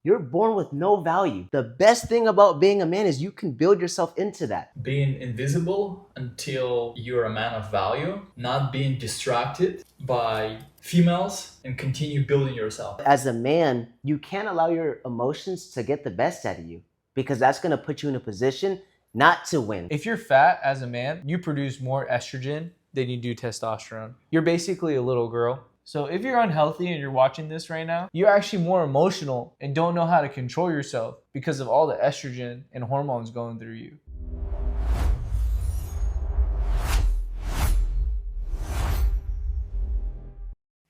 You're born with no value. The best thing about being a man is you can build yourself into that. Being invisible until you're a man of value, not being distracted by females, and continue building yourself. As a man, you can't allow your emotions to get the best out of you because that's going to put you in a position not to win. If you're fat as a man, you produce more estrogen than you do testosterone. You're basically a little girl. So if you're unhealthy and you're watching this right now, you're actually more emotional and don't know how to control yourself because of all the estrogen and hormones going through you.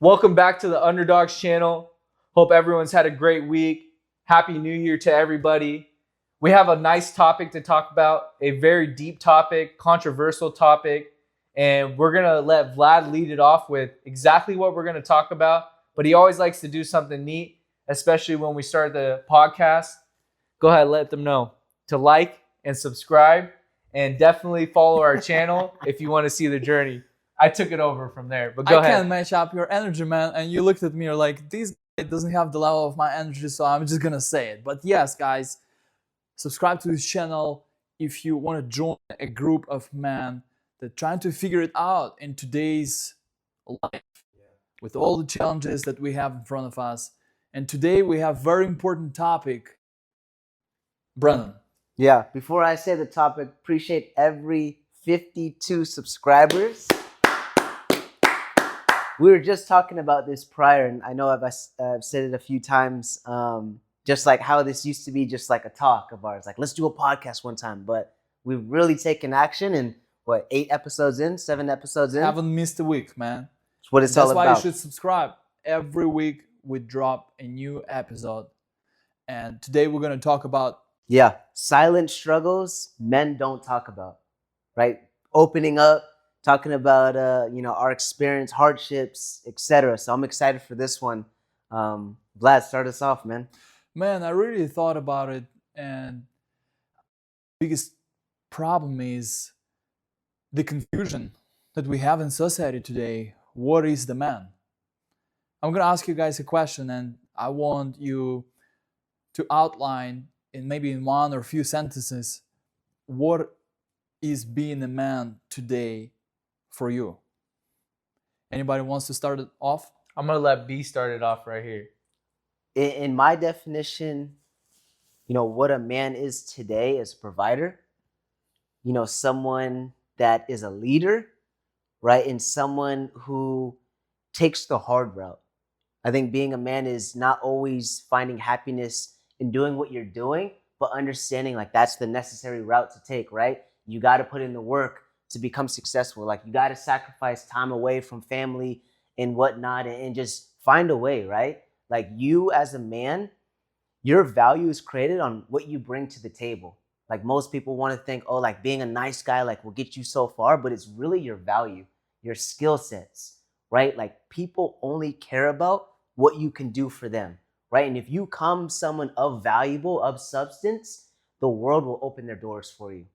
Welcome back to the Underdawgs channel. Hope everyone's had a great week. Happy New Year to everybody. We have a nice topic to talk about, a very deep topic, controversial topic, and we're going to let Vlad lead it off with exactly what we're going to talk about, but he always likes to do something neat, especially when we start the podcast. Go ahead, let them know to like and subscribe, and definitely follow our channel if you want to see the journey. I took it over from there, but go ahead. I can't match up your energy, man. And you looked at me, you're like, this guy doesn't have the level of my energy, so I'm just gonna say it. But yes, guys, subscribe to this channel if you want to join a group of men that trying to figure it out in today's life with all the challenges that we have in front of us. And today we have very important topic. Brennan. Yeah, before I say the topic, appreciate every 52 subscribers. We were just talking about this prior, and I know I've said it a few times, just like how this used to be just like a talk of ours, like let's do a podcast one time, but we've really taken action, and what, 7 episodes in? Haven't missed a week, man. That's what it's all about. That's why you should subscribe. Every week we drop a new episode. And today we're going to talk about silent struggles men don't talk about, right? Opening up, talking about our experience, hardships, etc. So I'm excited for this one. Vlad, start us off, man. Man, I really thought about it, and the biggest problem is the confusion that we have in society today. What is the man? I'm going to ask you guys a question, and I want you to outline in maybe in one or a few sentences what is being a man today for you. Anybody wants to start it off? I'm going to let B start it off right here. In my definition, what a man is today is a provider, someone that is a leader, right? And someone who takes the hard route. I think being a man is not always finding happiness in doing what you're doing, but understanding like that's the necessary route to take, right? You got to put in the work to become successful. Like you got to sacrifice time away from family and whatnot and just find a way, right? Like you as a man, your value is created on what you bring to the table. Like most people want to think, oh, like being a nice guy, like will get you so far, but it's really your value, your skill sets, right? Like people only care about what you can do for them, right? And if you come someone of valuable, of substance, the world will open their doors for you.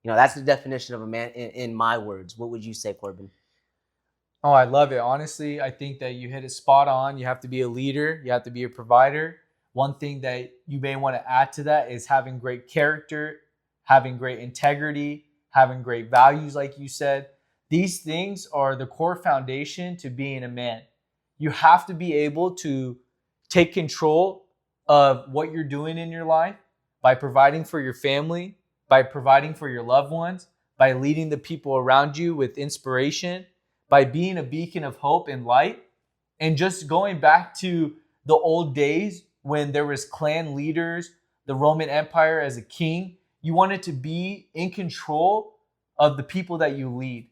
That's the definition of a man in my words. What would you say, Corbin? Oh, I love it. Honestly, I think that you hit it spot on. You have to be a leader. You have to be a provider. One thing that you may want to add to that is having great character, having great integrity, having great values, like you said. These things are the core foundation to being a man. You have to be able to take control of what you're doing in your life by providing for your family, by providing for your loved ones, by leading the people around you with inspiration, by being a beacon of hope and light, and just going back to the old days when there was clan leaders, the Roman Empire as a king. You wanted to be in control of the people that you lead.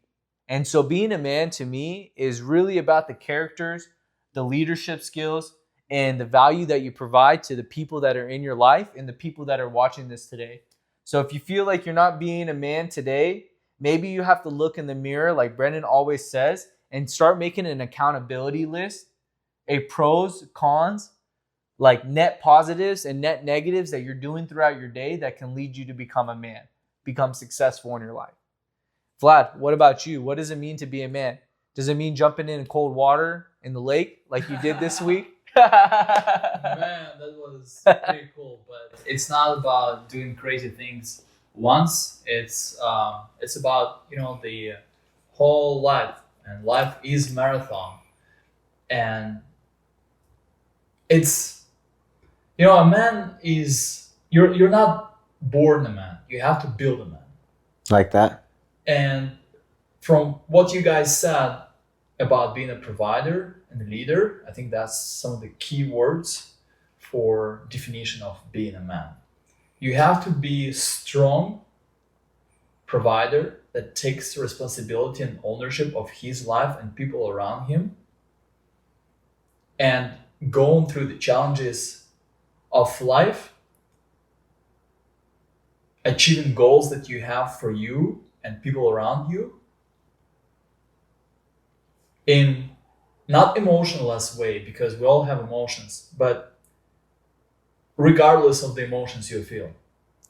And so being a man to me is really about the characters, the leadership skills, and the value that you provide to the people that are in your life and the people that are watching this today. So if you feel like you're not being a man today, maybe you have to look in the mirror, like Brendan always says, and start making an accountability list, a pros, cons, like net positives and net negatives that you're doing throughout your day that can lead you to become a man, become successful in your life. Vlad, what about you? What does it mean to be a man? Does it mean jumping in cold water in the lake like you did this week? Man, that was pretty cool. But it's not about doing crazy things once. It's about the whole life, and life is marathon, and it's a man is you're not born a man. You have to build a man. Like that. And from what you guys said about being a provider and a leader, I think that's some of the key words for definition of being a man. You have to be a strong provider that takes responsibility and ownership of his life and people around him, and going through the challenges of life, achieving goals that you have for you and people around you in not emotionless way, because we all have emotions, but regardless of the emotions you feel.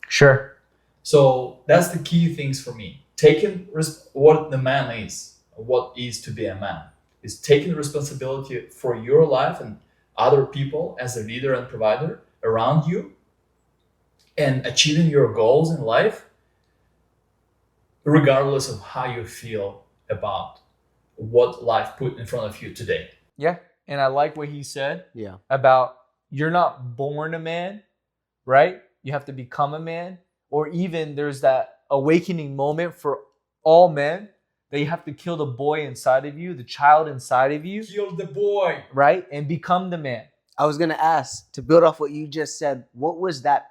Sure. So that's the key things for me. Taking what the man is, what is to be a man, is taking responsibility for your life and other people as a leader and provider around you, and achieving your goals in life, regardless of how you feel about what life put in front of you today. Yeah. And I like what he said Yeah. about you're not born a man, right? You have to become a man. Or even there's that awakening moment for all men that you have to kill the boy inside of you, the child inside of you, Kill the boy. right? And become the man. I was gonna ask, to build off what you just said, what was that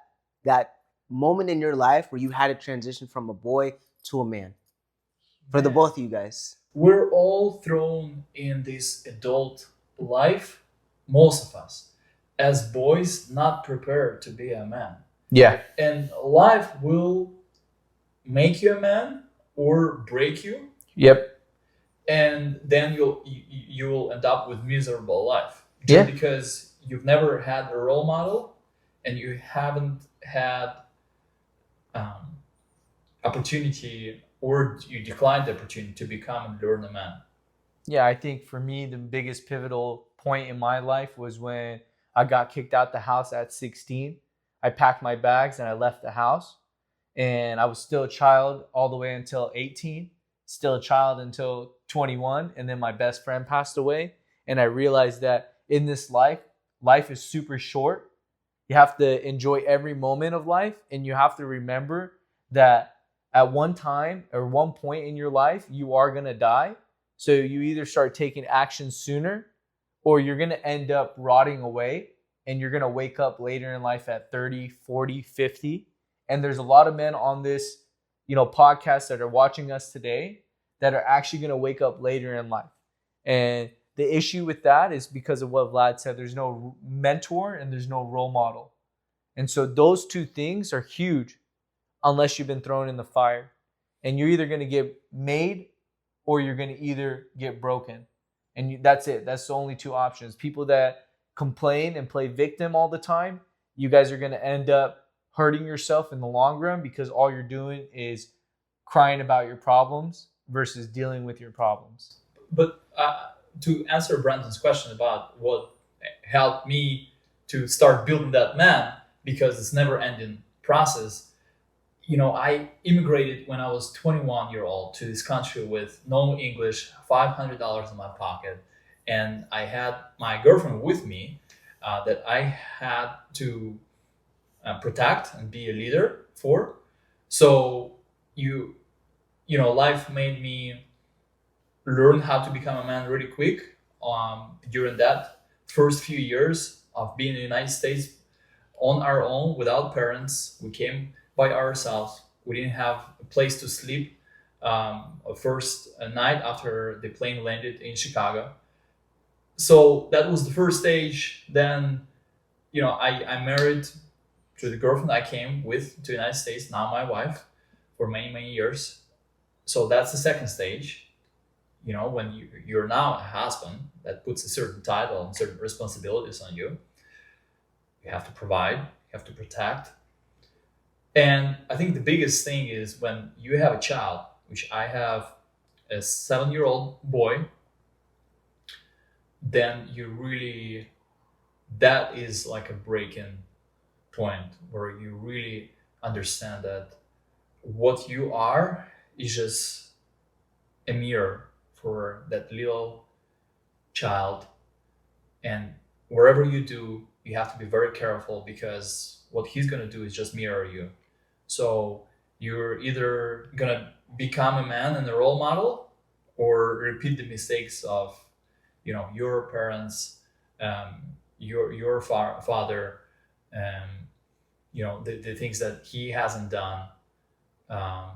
moment in your life where you had to transition from a boy to a man? For the Man. both of you guys. We're all thrown in this adult life, most of us, as boys not prepared to be a man. Yeah. And life will make you a man or break you, Yep. and then you'll end up with miserable life. Yeah. Just because you've never had a role model and you haven't had opportunity, or you declined the opportunity to become and learn a man. Yeah, I think for me, the biggest pivotal point in my life was when I got kicked out the house at 16. I packed my bags and I left the house. And I was still a child all the way until 18, still a child until 21. And then my best friend passed away. And I realized that in this life, life is super short. You have to enjoy every moment of life. And you have to remember that at one time or one point in your life, you are going to die. So you either start taking action sooner, or you're going to end up rotting away, and you're going to wake up later in life at 30, 40, 50. And there's a lot of men on this, podcast that are watching us today that are actually going to wake up later in life. And the issue with that is because of what Vlad said, there's no mentor and there's no role model. And so those two things are huge unless you've been thrown in the fire. And you're either going to get made or you're going to either get broken. And that's it. That's the only two options. People that complain and play victim all the time, you guys are going to end up hurting yourself in the long run, because all you're doing is crying about your problems versus dealing with your problems. But to answer Brandon's question about what helped me to start building that man, because it's never ending process. I immigrated when I was 21-year-old to this country with no English, $500 in my pocket, and I had my girlfriend with me that I had to protect and be a leader for. So life made me learn how to become a man really quick. During that first few years of being in the United States on our own without parents, we came by ourselves. We didn't have a place to sleep first night after the plane landed in Chicago. So that was the first stage. Then, I married to the girlfriend I came with to the United States, now my wife, for many, many years. So that's the second stage. When you're now a husband, that puts a certain title and certain responsibilities on you. You have to provide, you have to protect. And I think the biggest thing is when you have a child, which I have a 7-year-old boy, then you really that is like a breaking point where you really understand that what you are is just a mirror for that little child. And wherever you do, you have to be very careful, because what he's going to do is just mirror you. So you're either going to become a man and a role model, or repeat the mistakes of, your parents, your father, um, the things that he hasn't done. Um,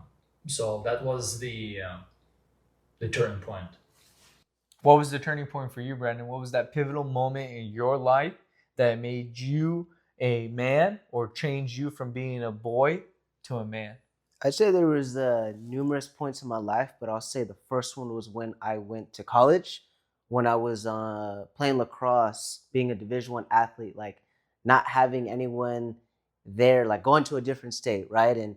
so that was the turning point. What was the turning point for you, Brandon? What was that pivotal moment in your life that made you a man or changed you from being a boy to a man? I'd say there was numerous points in my life, but I'll say the first one was when I went to college, when I was playing lacrosse, being a Division I athlete, like not having anyone there, like going to a different state, right? And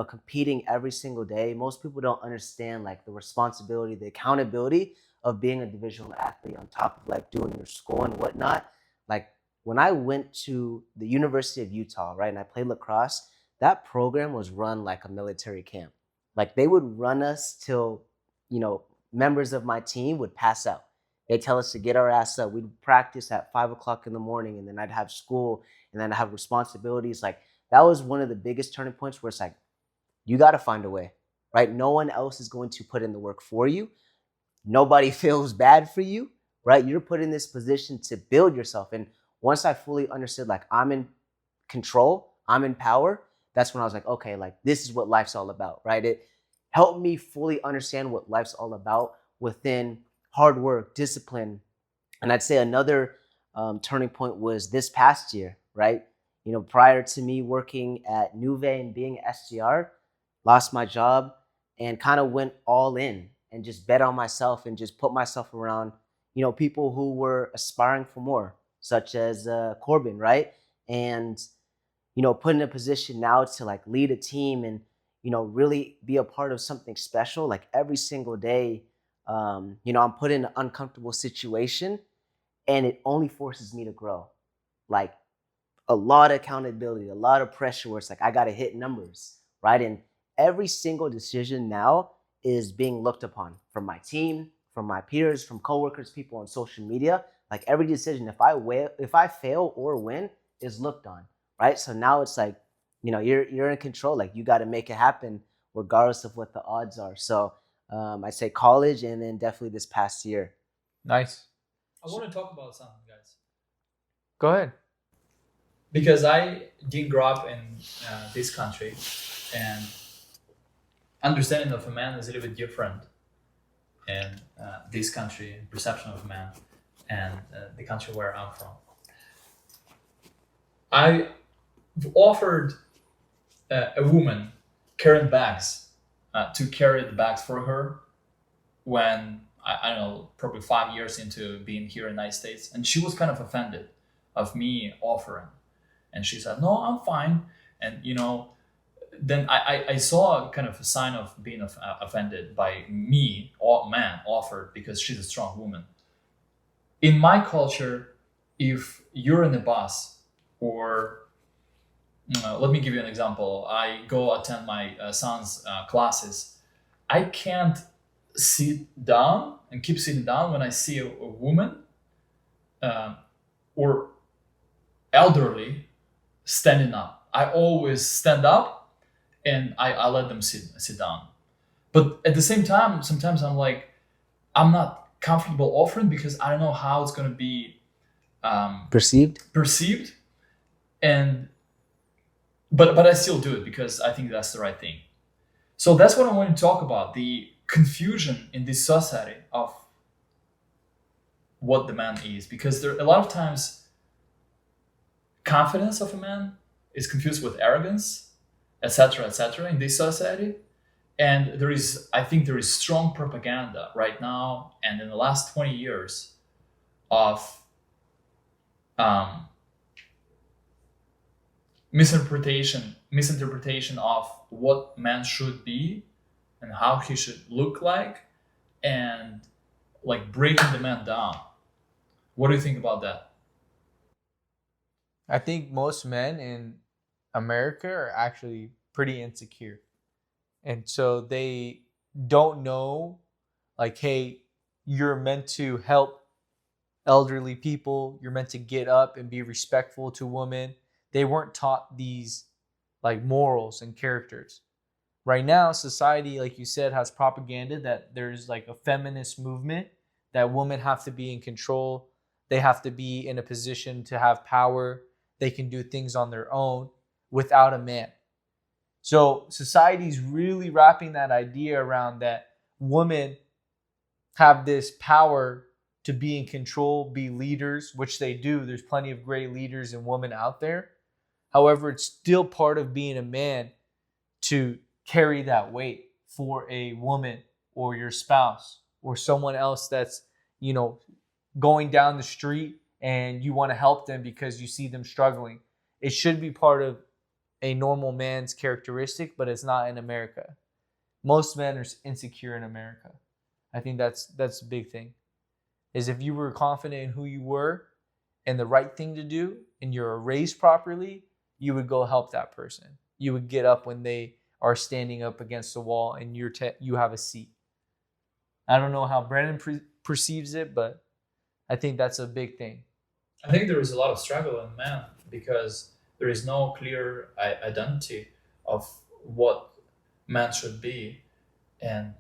competing every single day. Most people don't understand like the responsibility, the accountability of being a Division I athlete on top of like doing your school and whatnot. Like when I went to the University of Utah, right, and I played lacrosse, that program was run like a military camp. Like they would run us till, members of my team would pass out. They tell us to get our ass up. We'd practice at 5 o'clock in the morning, and then I'd have school, and then I have responsibilities. Like that was one of the biggest turning points where it's like, you got to find a way, right? No one else is going to put in the work for you. Nobody feels bad for you, right? You're put in this position to build yourself. And once I fully understood, like I'm in control, I'm in power, that's when I was like, okay, like this is what life's all about, right? It helped me fully understand what life's all about within hard work, discipline. And I'd say another turning point was this past year, right? Prior to me working at Nuve and being an SDR, lost my job and kind of went all in and just bet on myself and just put myself around, people who were aspiring for more, such as Corbin, right? And put in a position now to like lead a team and really be a part of something special. Like every single day, I'm put in an uncomfortable situation, and it only forces me to grow. Like a lot of accountability, a lot of pressure where it's like I got to hit numbers, right? And every single decision now is being looked upon from my team, from my peers, from coworkers, people on social media. Like every decision, if I fail or win, is looked on, right? So now it's like, you're in control. Like you got to make it happen regardless of what the odds are. So I say college, and then definitely this past year. Nice. I want to talk about something, guys, Go ahead. because I didn't grow up in this country, and understanding of a man is a little bit different in this country, perception of a man, and the country where I'm from. I offered a woman carrying bags to carry the bags for her when I don't know, probably 5 years into being here in the United States, and she was kind of offended of me offering, and she said, "No, I'm fine." And then I saw kind of a sign of being offended by me, or man, offered because she's a strong woman. In my culture, if you're in the bus, or let me give you an example. I go attend my son's classes. I can't sit down and keep sitting down when I see a woman or elderly standing up. I always stand up and I let them sit down. But at the same time, sometimes I'm like, I'm not comfortable offering because I don't know how it's going to be perceived, and but I still do it because I think that's the right thing. So that's what I want to talk about: the confusion in this society of what the man is, because there a lot of times confidence of a man is confused with arrogance, etc., in this society. And I think there is strong propaganda right now and in the last 20 years of misinterpretation of what man should be and how he should look like, and like breaking the man down. What do you think about that? I think most men in America are actually pretty insecure. And so they don't know, like, hey, you're meant to help elderly people. You're meant to get up and be respectful to women. They weren't taught these like morals and characters. Right now, society, like you said, has propaganda that there's like a feminist movement that women have to be in control. They have to be in a position to have power. They can do things on their own without a man. So society's really wrapping that idea around that women have this power to be in control, be leaders, which they do. There's plenty of great leaders and women out there. However, it's still part of being a man to carry that weight for a woman or your spouse or someone else that's, you know, going down the street and you want to help them because you see them struggling. It should be part of a normal man's characteristic, but it's not in America. Most men are insecure in America. I think that's a big thing. Is if you were confident in who you were and the right thing to do and you're raised properly, you would go help that person. You would get up when they are standing up against the wall and you have a seat. I don't know how Brennan perceives it, but I think that's a big thing. I think there is a lot of struggle in men because there is no clear identity of what man should be, and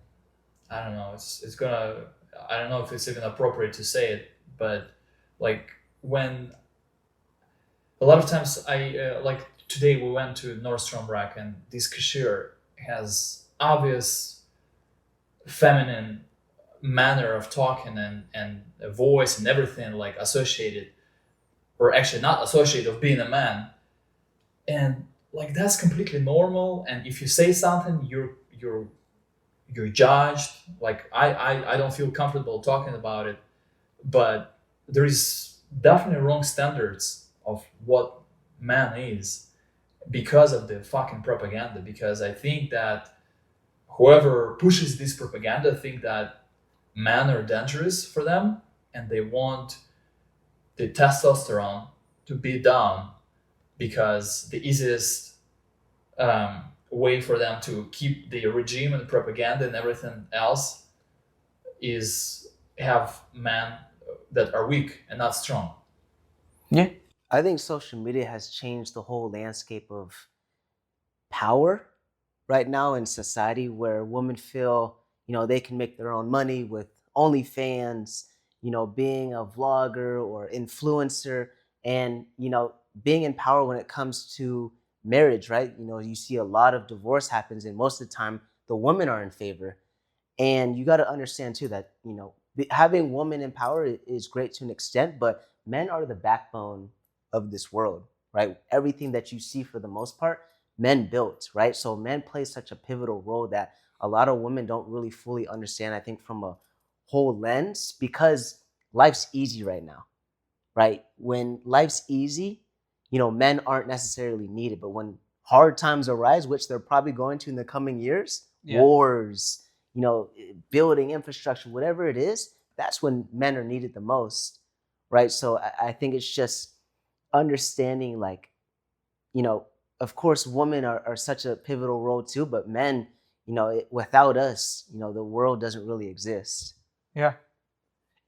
I don't know. It's gonna. I don't know if it's even appropriate to say it, but like when a lot of times like today we went to Nordstrom Rack and this cashier has obvious feminine manner of talking and a voice and everything like associated, or actually not associated, of being a man, and like that's completely normal. And if you say something, you're judged. Like I don't feel comfortable talking about it, but there is definitely wrong standards of what man is because of the fucking propaganda. Because I think that whoever pushes this propaganda think that men are dangerous for them, and they want the testosterone to be down because the easiest way for them to keep the regime and propaganda and everything else is have men that are weak and not strong. Yeah. I think social media has changed the whole landscape of power right now in society, where women feel, they can make their own money with OnlyFans, being a vlogger or influencer, and, being in power when it comes to marriage, right? You see a lot of divorce happens, and most of the time the women are in favor. And you got to understand too that, having women in power is great to an extent, but men are the backbone of this world, right? Everything that you see for the most part, men built, right? So men play such a pivotal role that a lot of women don't really fully understand, I think, from a whole lens, because life's easy right now, right? When life's easy, men aren't necessarily needed. But when hard times arise, which they're probably going to in the coming years, wars, building infrastructure, whatever it is, that's when men are needed the most, right? So I think it's just understanding, like, of course, women are such a pivotal role too, but men, without us, the world doesn't really exist. Yeah.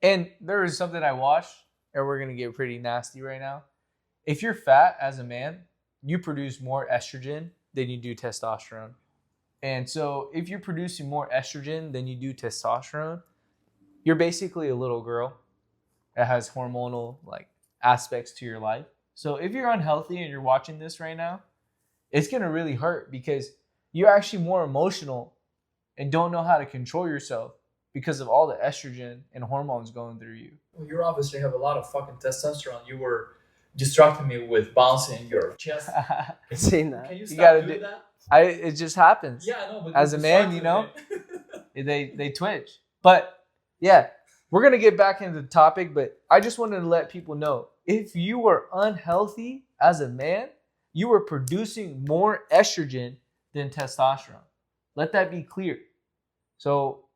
And there is something I watched, and we're going to get pretty nasty right now. If you're fat as a man, you produce more estrogen than you do testosterone. And so if you're producing more estrogen than you do testosterone, you're basically a little girl that has hormonal like aspects to your life. So if you're unhealthy and you're watching this right now, it's going to really hurt because you're actually more emotional and don't know how to control yourself because of all the estrogen and hormones going through you. Well, you obviously have a lot of fucking testosterone. You were distracting me with bouncing your chest. Seeing that. Can you stop gotta doing do- that? It just happens. Yeah, I know. But As you're a man, distracting me. they twitch. But yeah, we're going to get back into the topic, but I just wanted to let people know, if you were unhealthy as a man, you were producing more estrogen than testosterone. Let that be clear. So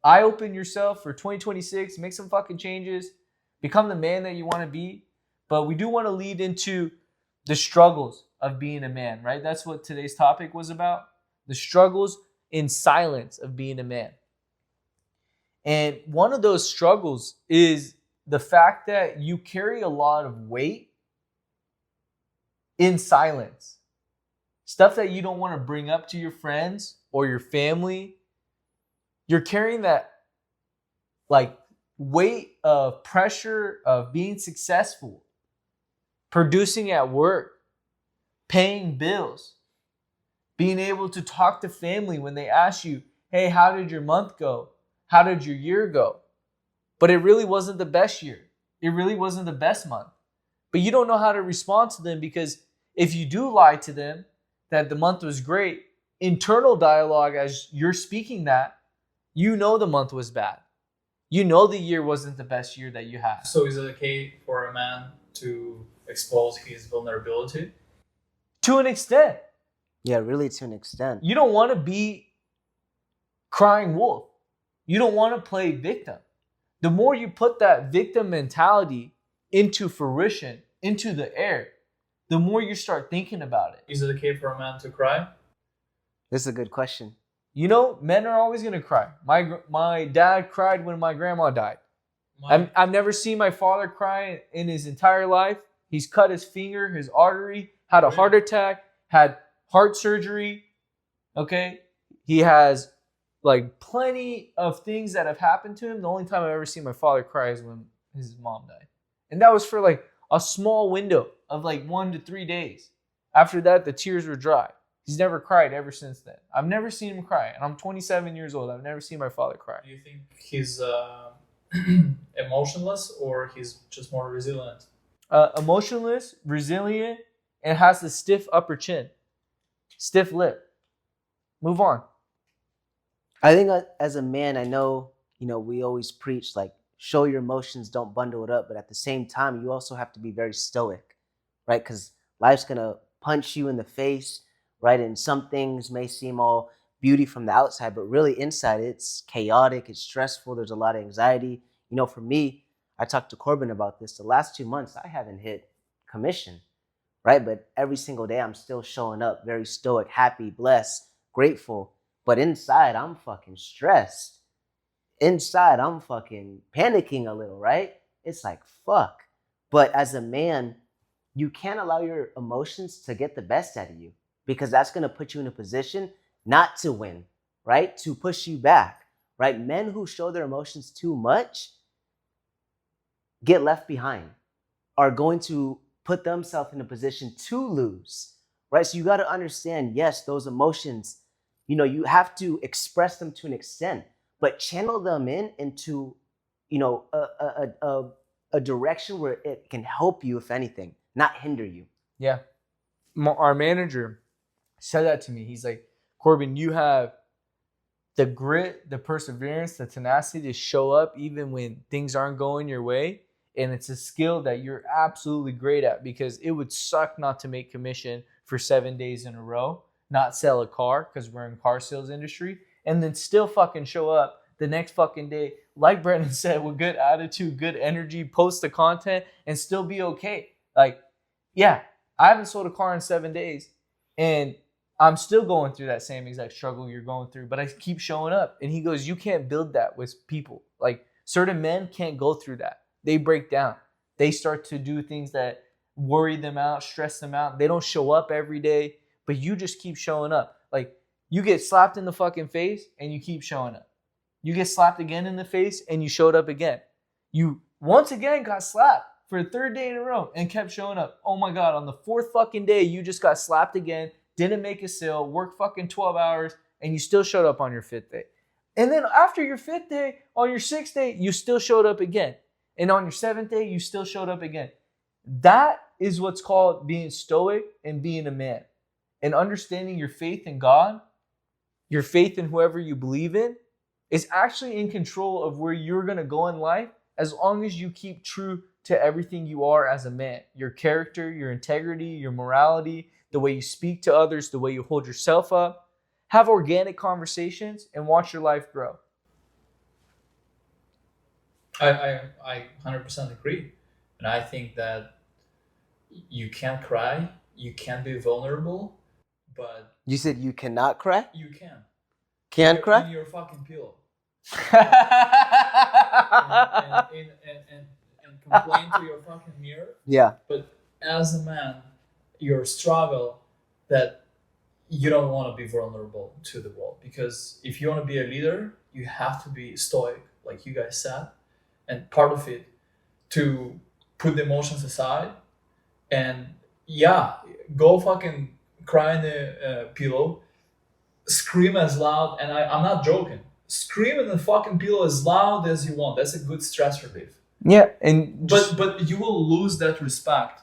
eye open yourself for 2026, make some fucking changes, become the man that you want to be. but we do want to lead into the struggles of being a man, right? That's what today's topic was about. The struggles in silence of being a man. And one of those struggles is the fact that you carry a lot of weight in silence. Stuff that you don't want to bring up to your friends or your family. You're carrying that like weight of pressure of being successful, producing at work, paying bills, being able to talk to family when they ask you, hey, how did your month go? How did your year go? But it really wasn't the best year. It really wasn't the best month. But you don't know how to respond to them, because if you do lie to them that the month was great, internal dialogue as you're speaking that, you know the month was bad. You know the year wasn't the best year that you had. So is it okay for a man to expose his vulnerability? To an extent. Yeah, really to an extent. You don't want to be crying wolf. You don't want to play victim. The more you put that victim mentality into fruition, into the air, the more you start thinking about it. Is it okay for a man to cry? This is a good question. You know, men are always going to cry. My dad cried when my grandma died. I've never seen my father cry in his entire life. He's cut his finger, his artery, had a heart attack, had heart surgery. Okay? He has like plenty of things that have happened to him. The only time I've ever seen my father cry is when his mom died. And that was for like a small window of like 1 to 3 days. After that, the tears were dry. He's never cried ever since then. I've never seen him cry. And I'm 27 years old. I've never seen my father cry. Do you think he's emotionless, or he's just more resilient? Emotionless, resilient, and has a stiff upper chin. Stiff lip. Move on. I think as a man, I know, we always preach like show your emotions, don't bundle it up. But at the same time, you also have to be very stoic, right? Because life's going to punch you in the face, right? And some things may seem all beauty from the outside, but really inside it's chaotic, it's stressful, there's a lot of anxiety. For me, I talked to Corbin about this. The last 2 months, I haven't hit commission, right? But every single day, I'm still showing up very stoic, happy, blessed, grateful. But inside, I'm fucking stressed. Inside, I'm fucking panicking a little, right? It's like, fuck. But as a man, you can't allow your emotions to get the best out of you, because that's going to put you in a position not to win, right? To push you back, right? Men who show their emotions too much get left behind, are going to put themselves in a position to lose, right? So you got to understand, yes, those emotions, you have to express them to an extent, but channel them into, a direction where it can help you, if anything, not hinder you. Yeah. Our manager said that to me. He's like, Corbin, you have the grit, the perseverance, the tenacity to show up even when things aren't going your way. And it's a skill that you're absolutely great at, because it would suck not to make commission for 7 days in a row, not sell a car because we're in car sales industry, and then still fucking show up the next fucking day, like Brendan said, with good attitude, good energy, post the content, and still be okay. Like, yeah, I haven't sold a car in 7 days, and I'm still going through that same exact struggle you're going through, but I keep showing up. And he goes, you can't build that with people. Like, certain men can't go through that. They break down. They start to do things that worry them out, stress them out. They don't show up every day, but you just keep showing up. Like, you get slapped in the fucking face and you keep showing up. You get slapped again in the face and you showed up again. You once again got slapped for a 3rd day in a row and kept showing up. Oh my God, on the 4th fucking day, you just got slapped again, didn't make a sale, worked fucking 12 hours, and you still showed up on your 5th day. And then after your 5th day, on your 6th day, you still showed up again. And on your 7th day, you still showed up again. That is what's called being stoic and being a man. And understanding your faith in God, your faith in whoever you believe in, is actually in control of where you're going to go in life, as long as you keep true to everything you are as a man. Your character, your integrity, your morality, the way you speak to others, the way you hold yourself up. Have organic conversations and watch your life grow. I 100% agree. And I think that You can't cry, you can't be vulnerable, but You said you cannot cry? you can. Can't In cry? your fucking pillow. And complain to your fucking mirror. Yeah. But as a man, your struggle that you don't want to be vulnerable to the world, because if you want to be a leader, you have to be stoic, like you guys said, and part of it to put the emotions aside and yeah, go fucking cry in the pillow, scream as loud, and I'm not joking. Scream in the fucking pillow as loud as you want. That's a good stress relief. Yeah, and But you will lose that respect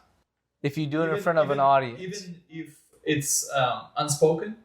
if you do it in front of an audience. even if it's unspoken,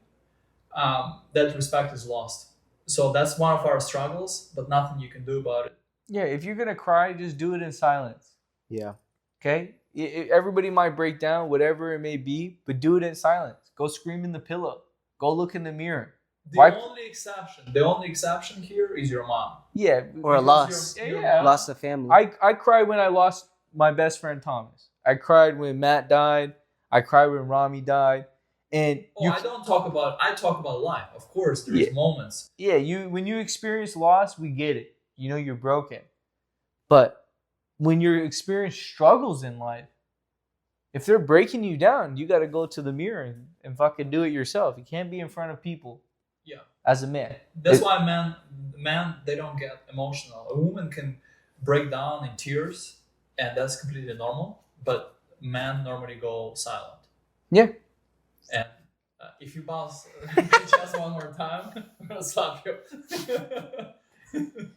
that respect is lost. So that's one of our struggles, but nothing you can do about it. Yeah, if you're gonna cry, just do it in silence. Yeah. Okay, everybody might break down, whatever it may be, but do it in silence. Go scream in the pillow. Go look in the mirror. The Why- only exception here is your mom. Yeah, Or a Because loss. Yeah. Loss of family. I cried when I lost my best friend Thomas. I cried when Matt died. I cried when Rami died. And I talk about life. Of course, there's moments. yeah, when you experience loss, we get it. You know you're broken. But when you experience struggles in life, if they're breaking you down, you got to go to the mirror and fucking do it yourself. You can't be in front of people. Yeah. As a man. That's why men they don't get emotional. A woman can break down in tears, and that's completely normal. But men normally go silent. Yeah. And if you bounce just one more time, I'm gonna slap you.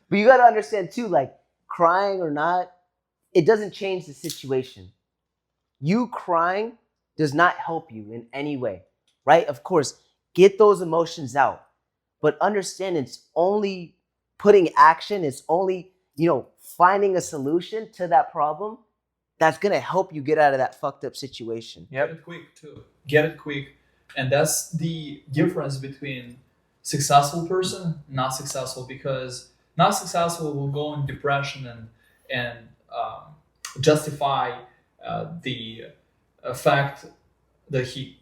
But you got to understand too, like crying or not, it doesn't change the situation. You crying does not help you in any way, right? Of course, get those emotions out, but understand it's only putting action. It's only, finding a solution to that problem that's going to help you get out of that fucked up situation. Get it quick too. Get it quick. And that's the difference between successful person, not successful, because not successful will go in depression and justify the fact that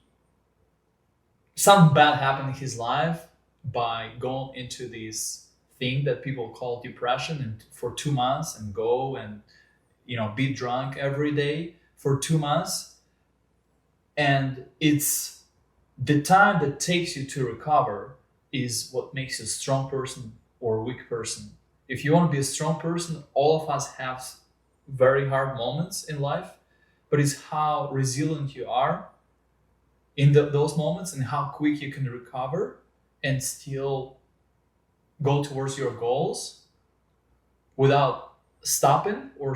something bad happened in his life by going into this thing that people call depression and for 2 months and go and be drunk every day for 2 months. And it's the time that takes you to recover is what makes you a strong person or a weak person. If you want to be a strong person, all of us have very hard moments in life, but it's how resilient you are in those moments and how quick you can recover and still go towards your goals without stopping or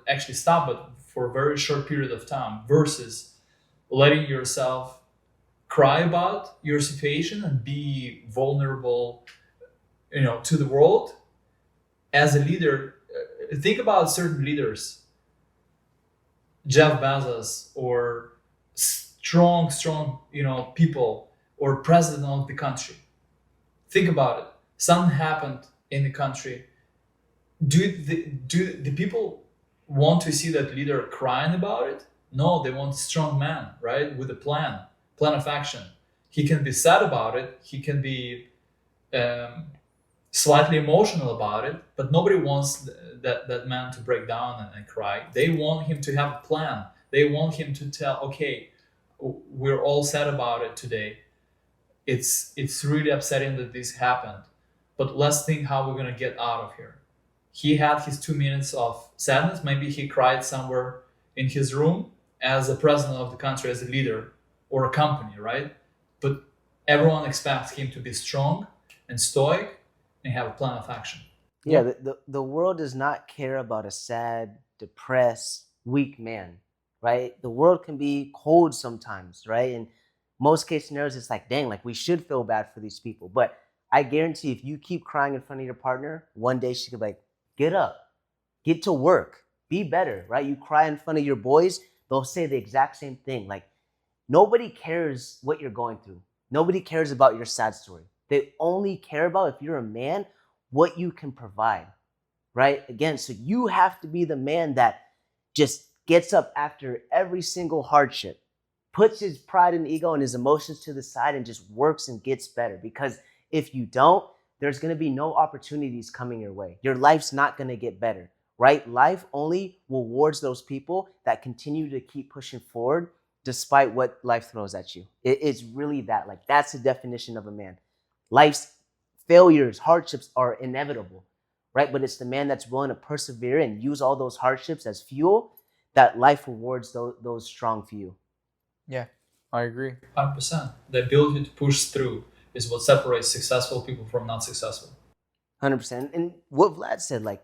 actually stop, but for a very short period of time, versus letting yourself cry about your situation and be vulnerable, to the world. As a leader, think about certain leaders, Jeff Bezos, or strong, people, or president of the country. Think about it. Something happened in the country. Do the people want to see that leader crying about it? No, they want a strong man, right? With a plan of action. He can be sad about it. He can be slightly emotional about it, but nobody wants that man to break down and cry. They want him to have a plan. They want him to tell, okay, we're all sad about it today. It's really upsetting that this happened, but let's think how we're gonna get out of here. He had his 2 minutes of sadness. Maybe he cried somewhere in his room as a president of the country, as a leader or a company, right? But everyone expects him to be strong and stoic and have a plan of action. Yeah, the world does not care about a sad, depressed, weak man, right? The world can be cold sometimes, right? In most case scenarios, it's like, dang, like we should feel bad for these people. But I guarantee if you keep crying in front of your partner, one day she could be like, get up, get to work, be better, right? You cry in front of your boys, they'll say the exact same thing. Like, nobody cares what you're going through. Nobody cares about your sad story. They only care about, if you're a man, what you can provide, right? Again, so you have to be the man that just gets up after every single hardship, puts his pride and ego and his emotions to the side and just works and gets better. Because if you don't, there's going to be no opportunities coming your way. Your life's not going to get better, right? Life only rewards those people that continue to keep pushing forward despite what life throws at you. It's really that. Like, that's the definition of a man. Life's failures, hardships are inevitable, right? But it's the man that's willing to persevere and use all those hardships as fuel that life rewards those strong few. Yeah, I agree. 100%. The ability to push through is what separates successful people from not successful. 100%. And what Vlad said, like,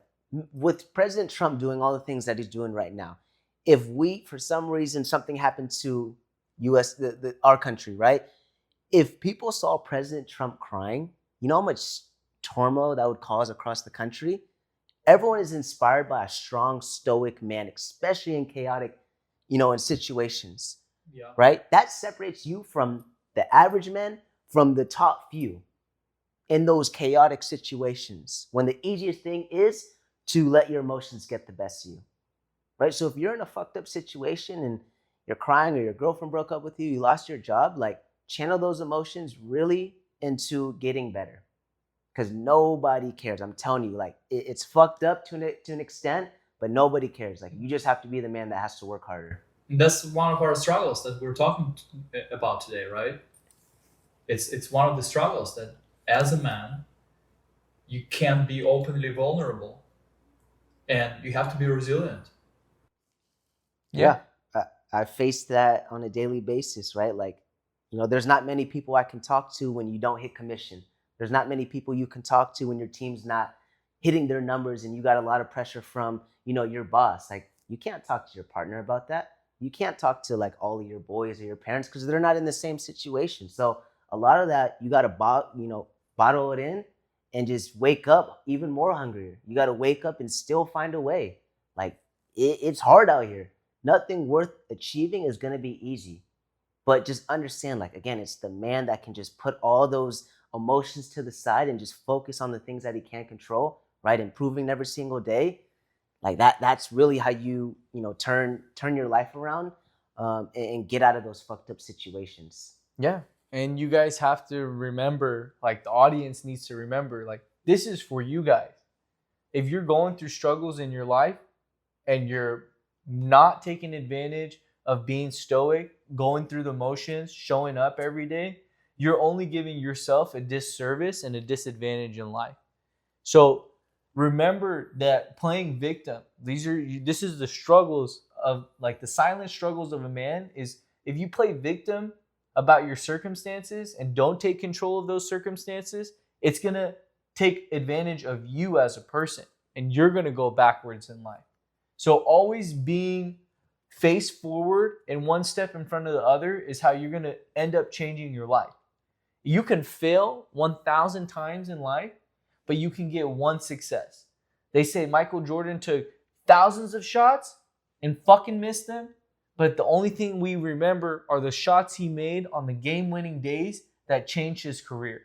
with President Trump doing all the things that he's doing right now, if we, for some reason, something happened to U.S., our country, right? If people saw President Trump crying, you know how much turmoil that would cause across the country? Everyone is inspired by a strong, stoic man, especially in chaotic, in situations, Yeah. right? That separates you from the average man, from the top few in those chaotic situations, when the easiest thing is to let your emotions get the best of you, right? So if you're in a fucked up situation and you're crying, or your girlfriend broke up with you, you lost your job, like, channel those emotions really into getting better, because nobody cares. I'm telling you, like, it's fucked up to an extent, but nobody cares. Like, you just have to be the man that has to work harder. And that's one of our struggles that we're talking about today, right? It's one of the struggles that as a man, you can't be openly vulnerable, and you have to be resilient. Yeah. I face that on a daily basis, right? Like, there's not many people I can talk to when you don't hit commission. There's not many people you can talk to when your team's not hitting their numbers and you got a lot of pressure from, your boss. Like, you can't talk to your partner about that. You can't talk to, like, all of your boys or your parents because they're not in the same situation. So a lot of that, you got to bottle it in and just wake up even more hungrier. You got to wake up and still find a way. Like, it's hard out here. Nothing worth achieving is going to be easy. But just understand, like, again, it's the man that can just put all those emotions to the side and just focus on the things that he can't control, right? Improving every single day. Like, that's really how you, turn your life around, and get out of those fucked up situations. Yeah. And you guys have to remember, like, the audience needs to remember, like, this is for you guys. If you're going through struggles in your life and you're not taking advantage of being stoic, going through the motions, showing up every day, you're only giving yourself a disservice and a disadvantage in life. So remember that playing victim, this is the struggles of, like, the silent struggles of a man, is if you play victim about your circumstances and don't take control of those circumstances, it's going to take advantage of you as a person, and you're going to go backwards in life. So always being face forward and one step in front of the other is how you're going to end up changing your life. You can fail 1,000 times in life, but you can get one success. They say Michael Jordan took thousands of shots and fucking missed them, but the only thing we remember are the shots he made on the game-winning days that changed his career.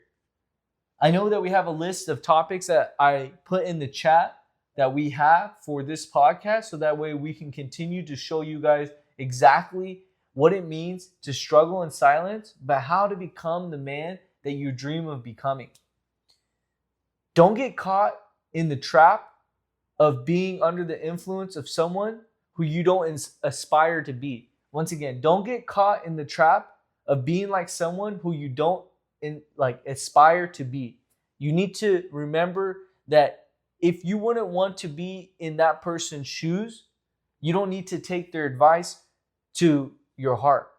I know that we have a list of topics that I put in the chat that we have for this podcast, so that way we can continue to show you guys exactly what it means to struggle in silence, but how to become the man that you dream of becoming. Don't get caught in the trap of being under the influence of someone who you don't aspire to be. Once again, don't get caught in the trap of being like someone who you don't aspire to be. You need to remember that if you wouldn't want to be in that person's shoes, you don't need to take their advice to your heart.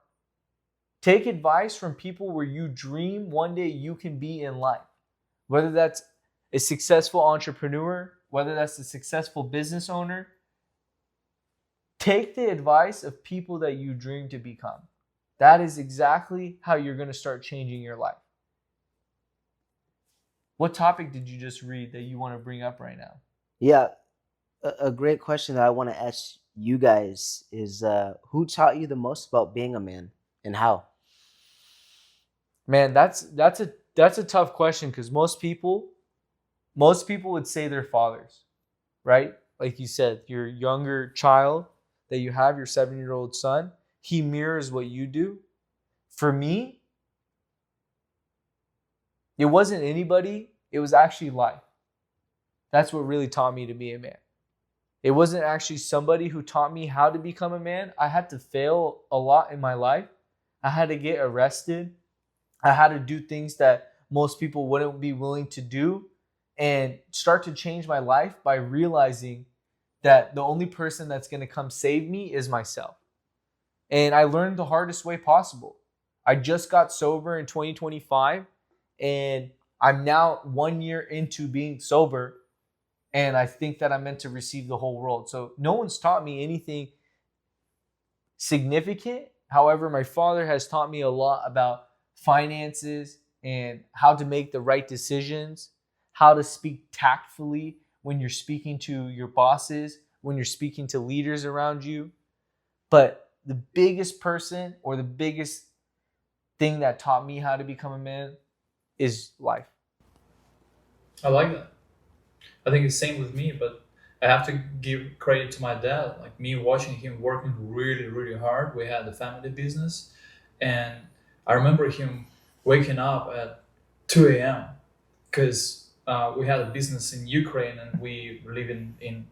Take advice from people where you dream one day you can be in life. Whether that's a successful entrepreneur, whether that's a successful business owner, take the advice of people that you dream to become. That is exactly how you're going to start changing your life. What topic did you just read that you want to bring up right now? Yeah, a great question that I want to ask you guys is, who taught you the most about being a man and how? Man, that's a tough question, because most people would say their fathers, right? Like you said, your younger child, that you have your 7-year-old son. He mirrors what you do. For me, it wasn't anybody, it was actually life. That's what really taught me to be a man. It wasn't actually somebody who taught me how to become a man. I had to fail a lot in my life. I had to get arrested. I had to do things that most people wouldn't be willing to do and start to change my life by realizing that the only person that's going to come save me is myself. And I learned the hardest way possible. I just got sober in 2025, and I'm now 1 year into being sober, and I think that I'm meant to receive the whole world. So no one's taught me anything significant. However, my father has taught me a lot about finances and how to make the right decisions, how to speak tactfully when you're speaking to your bosses, when you're speaking to leaders around you. But the biggest person or the biggest thing that taught me how to become a man is life. I like that. I think it's same with me, but I have to give credit to my dad. Like me watching him working really, really hard. We had a family business, and I remember him waking up at 2 a.m. because we had a business in Ukraine and we live in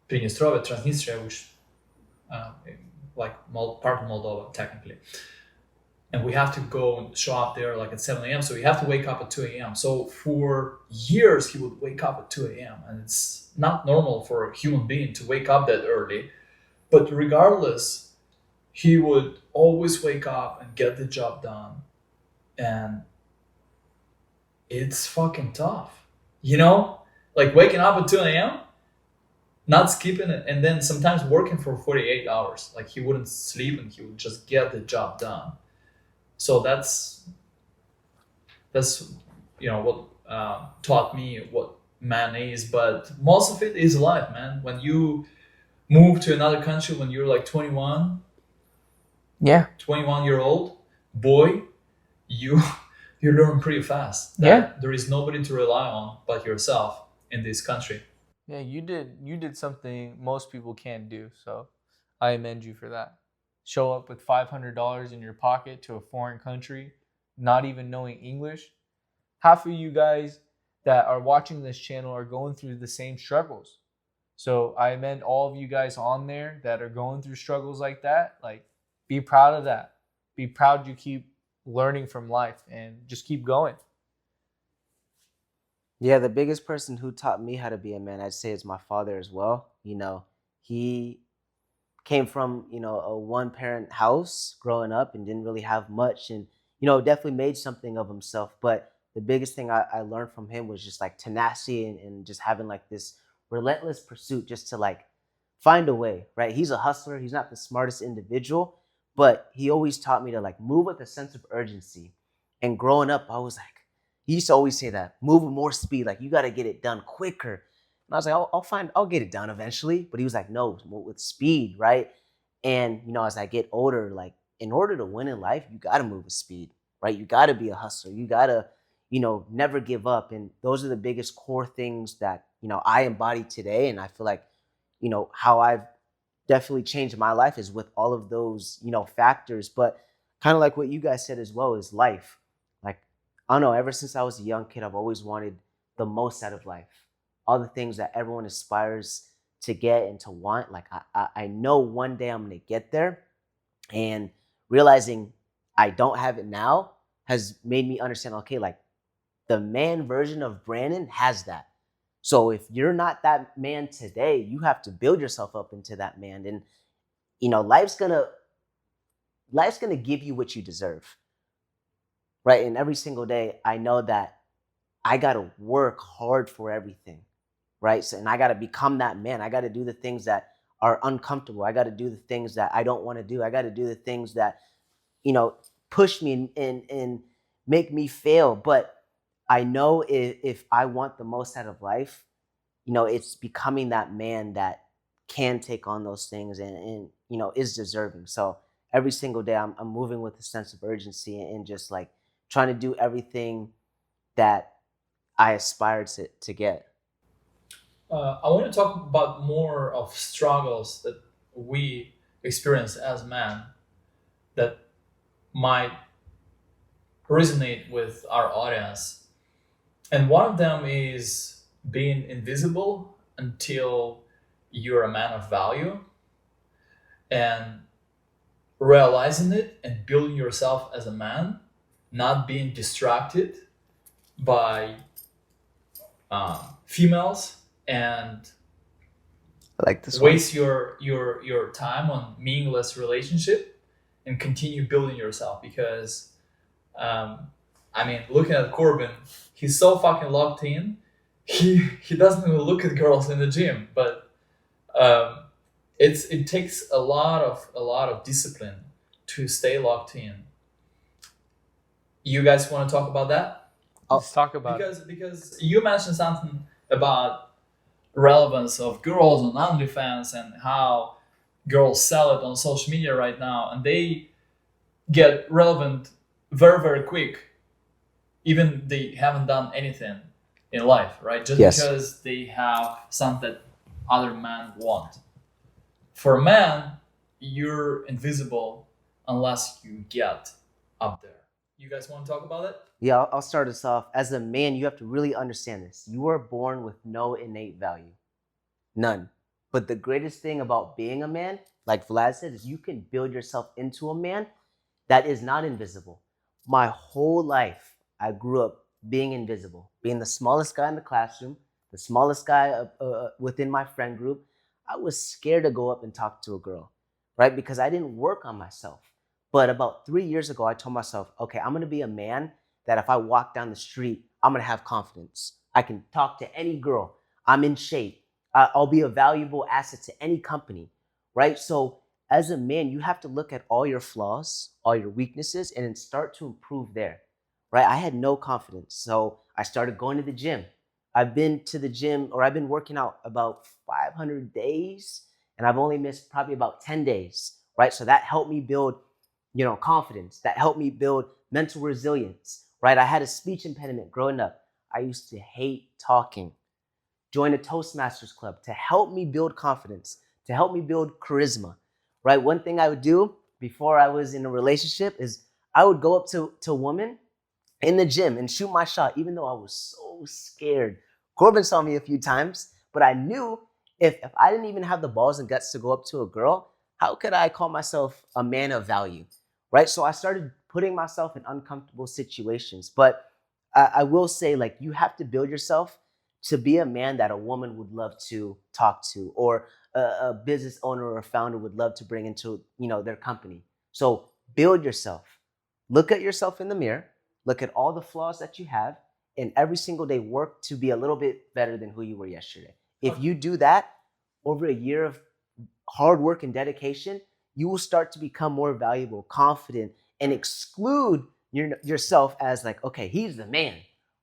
Pridnestrovia, Transnistria, which like part of Moldova technically. And we have to go and show up there like at 7 a.m. So we have to wake up at 2 a.m. So for years, he would wake up at 2 a.m. And it's not normal for a human being to wake up that early. But regardless, he would always wake up and get the job done. And it's fucking tough. You know? Like waking up at 2 a.m., not skipping it, and then sometimes working for 48 hours. Like he wouldn't sleep and he would just get the job done. So that's what taught me what man is. But most of it is life, man. When you move to another country when you're like 21, 21-year old boy, you you learn pretty fast that there is nobody to rely on but yourself in this country. Yeah, you did something most people can't do. So I commend you for that. Show up with $500 in your pocket to a foreign country, not even knowing English. Half of you guys that are watching this channel are going through the same struggles. So I commend all of you guys on there that are going through struggles like that. Like, be proud of that. Be proud you keep learning from life and just keep going. Yeah, the biggest person who taught me how to be a man, I'd say, is my father as well. He came from, a one-parent house growing up and didn't really have much, and, definitely made something of himself. But the biggest thing I learned from him was just like tenacity and just having like this relentless pursuit just to like find a way, right? He's a hustler. He's not the smartest individual, but he always taught me to like move with a sense of urgency. And growing up, I was like, he used to always say that, move with more speed. Like, you got to get it done quicker. And I was like, I'll get it done eventually. But he was like, no, move with speed, right? And, as I get older, like, in order to win in life, you got to move with speed, right? You got to be a hustler. You got to, never give up. And those are the biggest core things that, I embody today. And I feel like, how I've definitely changed my life is with all of those, factors. But kind of like what you guys said as well is life. Like, I don't know, ever since I was a young kid, I've always wanted the most out of life. All the things that everyone aspires to get and to want. Like, I know one day I'm going to get there. And realizing I don't have it now has made me understand, okay, like, the man version of Brandon has that. So if you're not that man today, you have to build yourself up into that man. And, life's gonna give you what you deserve. Right. And every single day, I know that I gotta work hard for everything. Right. So, and I gotta become that man. I gotta do the things that are uncomfortable. I gotta do the things that I don't want to do. I gotta do the things that, push me and make me fail. But I know if I want the most out of life, it's becoming that man that can take on those things and is deserving. So every single day I'm moving with a sense of urgency and just like trying to do everything that I aspire to get. I want to talk about more of struggles that we experience as men that might resonate with our audience. And one of them is being invisible until you're a man of value, and realizing it and building yourself as a man, not being distracted by females, and I like this one. waste your time on meaningless relationship, and continue building yourself. Because I mean, looking at Corbin, he's so fucking locked in. He doesn't even look at girls in the gym, but it takes a lot of discipline to stay locked in. You guys want to talk about that? Let's talk about it. Because you mentioned something about relevance of girls on OnlyFans and how girls sell it on social media right now, and they get relevant very, very quick, even they haven't done anything in life, right? Just Yes. because they have something that other men want. For a man, you're invisible unless you get up there. You guys want to talk about it? Yeah, I'll start us off. As a man, you have to really understand this. You are born with no innate value. None. But the greatest thing about being a man, like Vlad said, is you can build yourself into a man that is not invisible. My whole life, I grew up being invisible, being the smallest guy in the classroom, the smallest guy within my friend group. I was scared to go up and talk to a girl, right? Because I didn't work on myself. But about 3 years ago, I told myself, okay, I'm going to be a man that if I walk down the street, I'm going to have confidence. I can talk to any girl. I'm in shape. I'll be a valuable asset to any company, right? So as a man, you have to look at all your flaws, all your weaknesses, and then start to improve there, right? I had no confidence. So I started going to the gym. I've been to the gym, or I've been working out about 500 days, and I've only missed probably about 10 days, right? So that helped me build, confidence. That helped me build mental resilience, right? I had a speech impediment growing up. I used to hate talking. Join a Toastmasters club to help me build confidence, to help me build charisma, right? One thing I would do before I was in a relationship is I would go up to a woman in the gym and shoot my shot, even though I was so scared. Corbin saw me a few times, but I knew if I didn't even have the balls and guts to go up to a girl, how could I call myself a man of value, right? So I started putting myself in uncomfortable situations. But I will say, like, you have to build yourself to be a man that a woman would love to talk to, or a business owner or a founder would love to bring into, their company. So build yourself. Look at yourself in the mirror. Look at all the flaws that you have, and every single day work to be a little bit better than who you were yesterday. If you do that over a year of hard work and dedication, you will start to become more valuable, confident, and exclude yourself as like, okay, he's the man,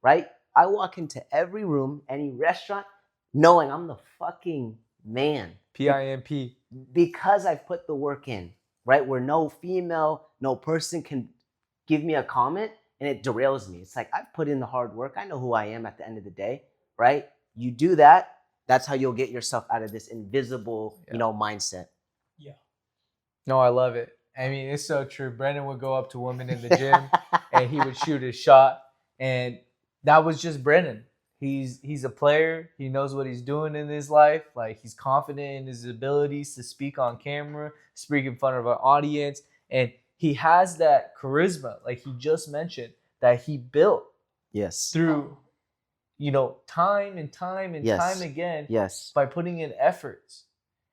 right? I walk into every room, any restaurant, knowing I'm the fucking man. PIMP. Because I've put the work in, right? Where no female, no person can give me a comment and it derails me. It's like, I've put in the hard work. I know who I am at the end of the day, right? You do that, that's how you'll get yourself out of this invisible, mindset. Yeah. No, I love it. I mean, it's so true. Brendan would go up to women in the gym and he would shoot his shot. And that was just Brendan. He's a player. He knows what he's doing in his life. Like, he's confident in his abilities to speak on camera, speak in front of an audience. And he has that charisma, like he just mentioned, that he built through, time and time and time again by putting in efforts.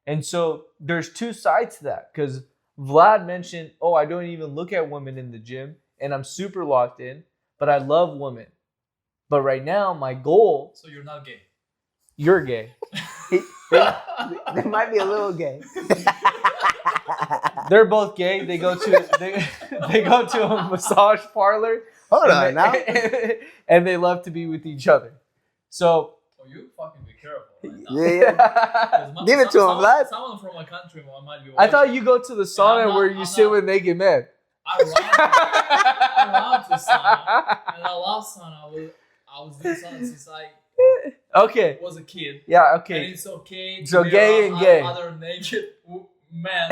And so there's two sides to that, because Vlad mentioned, I don't even look at women in the gym and I'm super locked in, but I love women. But right now, my goal... So you're not gay? You're gay. They might be a little gay. They're both gay. They go to a massage parlor. Hold on now. And they love to be with each other. So... Oh, you fucking be careful right now. Yeah. Give it to him, Vlad. Someone from my country might be watching. I thought you go to the sauna where you sit with naked men. I love to sauna. And I love sauna. I was doing sauna since I was a kid. Yeah, okay. And it's okay to so be gay around and gay. other naked man,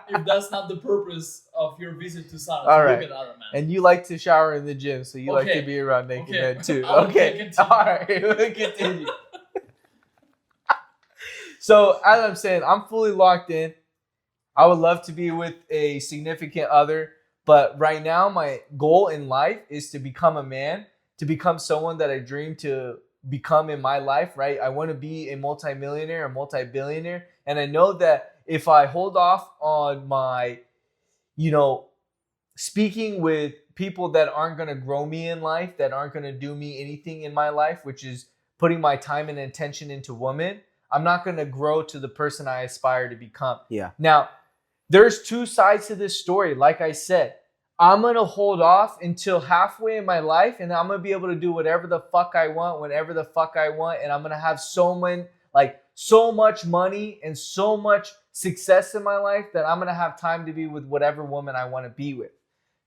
if that's not the purpose of your visit to sauna, All to right. look at other men. And you like to shower in the gym, so you like Okay. to be around naked Okay. men too. Okay, Okay. continue. All right. We'll continue. So as I'm saying, I'm fully locked in. I would love to be with a significant other, but right now my goal in life is to become a man, to become someone that I dream to become in my life, right? I want to be a multimillionaire, a multi-billionaire, and I know that if I hold off on my, you know, speaking with people that aren't going to grow me in life, that aren't going to do me anything in my life, which is putting my time and attention into women, I'm not going to grow to the person I aspire to become. Yeah. Now, there's two sides to this story. Like I said, I'm going to hold off until halfway in my life, and I'm going to be able to do whatever the fuck I want, whenever the fuck I want. And I'm going to have so much money and so much success in my life that I'm going to have time to be with whatever woman I want to be with.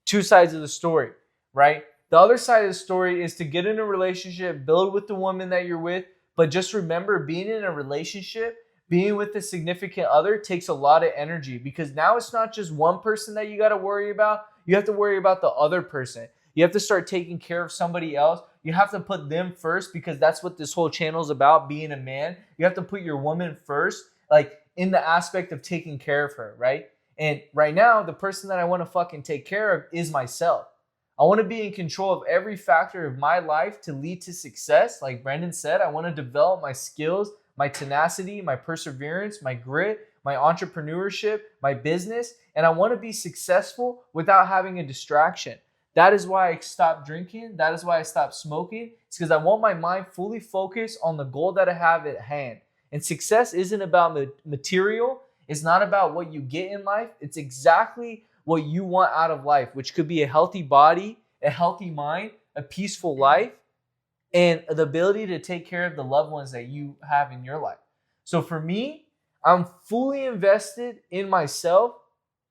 Two sides of the story, right? The other side of the story is to get in a relationship, build with the woman that you're with, but just remember, being in a relationship, being with a significant other takes a lot of energy, because now it's not just one person that you got to worry about. You have to worry about the other person. You have to start taking care of somebody else. You have to put them first, because that's what this whole channel is about, being a man. You have to put your woman first, like in the aspect of taking care of her, right? And right now, the person that I want to fucking take care of is myself. I want to be in control of every factor of my life to lead to success. Like Brendan said, I want to develop my skills, my tenacity, my perseverance, my grit, my entrepreneurship, my business, and I want to be successful without having a distraction. That is why I stopped drinking. That is why I stopped smoking. It's because I want my mind fully focused on the goal that I have at hand. And success isn't about material. It's not about what you get in life. It's exactly what you want out of life, which could be a healthy body, a healthy mind, a peaceful life, and the ability to take care of the loved ones that you have in your life. So for me, I'm fully invested in myself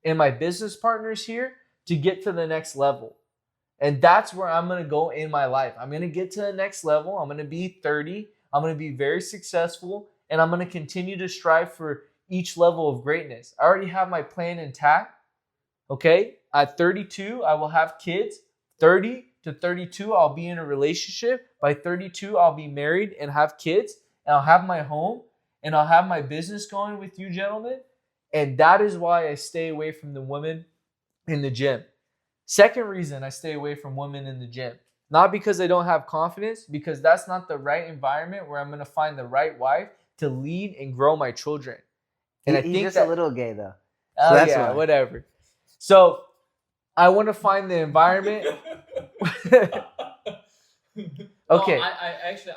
and my business partners here to get to the next level. And that's where I'm going to go in my life. I'm going to get to the next level. I'm going to be 30. I'm going to be very successful. And I'm going to continue to strive for each level of greatness. I already have my plan intact. Okay? At 32, I will have kids. 30 to 32, I'll be in a relationship. By 32, I'll be married and have kids. And I'll have my home. And I'll have my business going with you gentlemen. And that is why I stay away from the women in the gym. Second reason I stay away from women in the gym. Not because I don't have confidence, because that's not the right environment where I'm going to find the right wife to lead and grow my children. And I He's think just that, a little gay though. oh that's yeah, why. whatever. So I want to find the environment. Okay. No,